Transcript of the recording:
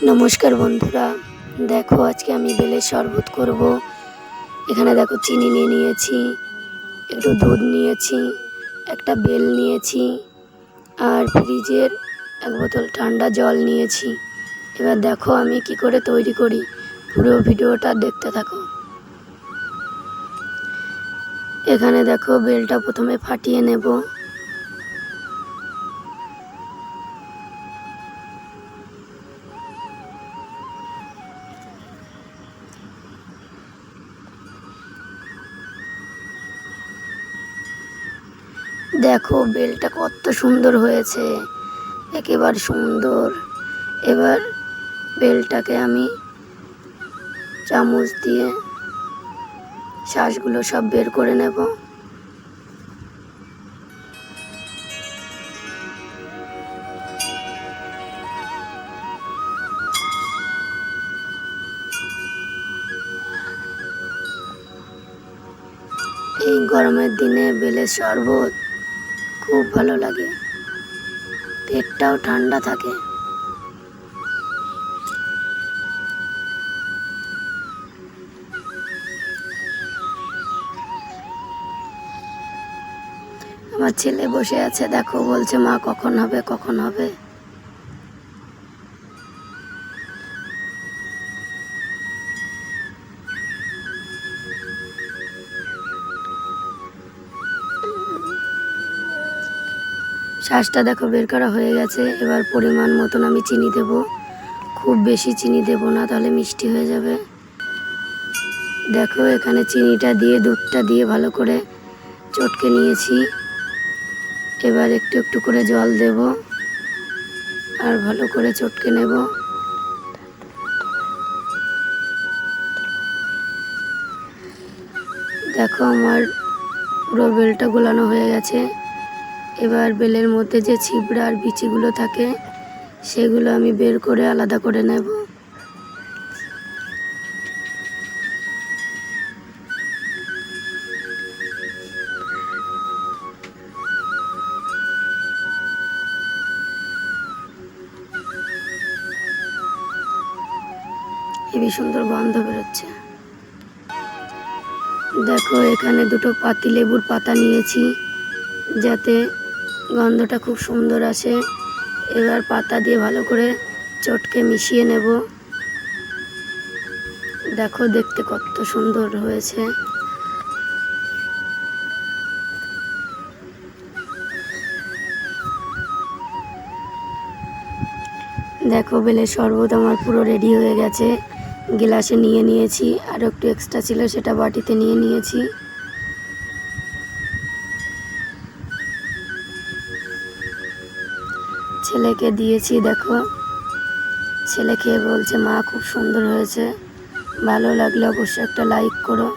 নমস্কার বন্ধুরা, দেখো আজকে আমি বেলের শরবত করব। এখানে দেখো চিনি নিয়ে নিয়েছি, একটু দুধ নিয়েছি, একটা বেল নিয়েছি আর ফ্রিজের এক বোতল ঠান্ডা জল নিয়েছি। এবার দেখো আমি কি করে তৈরি করি, পুরো ভিডিওটা দেখতে থাকো। এখানে দেখো বেলটা প্রথমে ফাটিয়ে নেব। দেখো বেলটা কত সুন্দর হয়েছে, একেবারে সুন্দর। এবার বেলটাকে আমি চামচ দিয়ে শ্বাসগুলো সব বের করে নেব। এই গরমের দিনে বেলের শরবত খুব ভালো লাগে, পেটটাও ঠান্ডা থাকে। আমার ছেলে বসে আছে, দেখো বলছে মা কখন হবে কখন হবে। শ্বাসটা দেখো বের করা হয়ে গেছে। এবার পরিমাণ মতন আমি চিনি দেব, খুব বেশি চিনি দেব না, তাহলে মিষ্টি হয়ে যাবে। দেখো এখানে চিনিটা দিয়ে দুধটা দিয়ে ভালো করে চটকে নিয়েছি। এবার একটু একটু করে জল দেব আর ভালো করে চটকে নেব। দেখো আমার পুরো বেলটা গোলানো হয়ে গেছে। এবার বেলের মধ্যে যে ছিবড়া আর বিচিগুলো থাকে সেগুলো আমি বের করে আলাদা করে নেব। হেবি সুন্দর গন্ধ বেরোচ্ছে। দেখো এখানে দুটো পাতিলেবুর পাতা নিয়েছি যাতে গন্ধটা খুব সুন্দর আসে। এবার পাতা দিয়ে ভালো করে চটকে মিশিয়ে নেব। দেখো দেখতে কত সুন্দর হয়েছে। দেখো বেলের শরবত আমার পুরো রেডি হয়ে গেছে। গ্লাসে নিয়ে নিয়েছি, আর একটু এক্সট্রা ছিল সেটা বাটিতে নিয়ে নিয়েছি। ছেলেকে দিয়েছি, দেখো ছেলে খেয়ে বলছে মা খুব সুন্দর হয়েছে। ভালো লাগলে অবশ্যই একটা লাইক করো।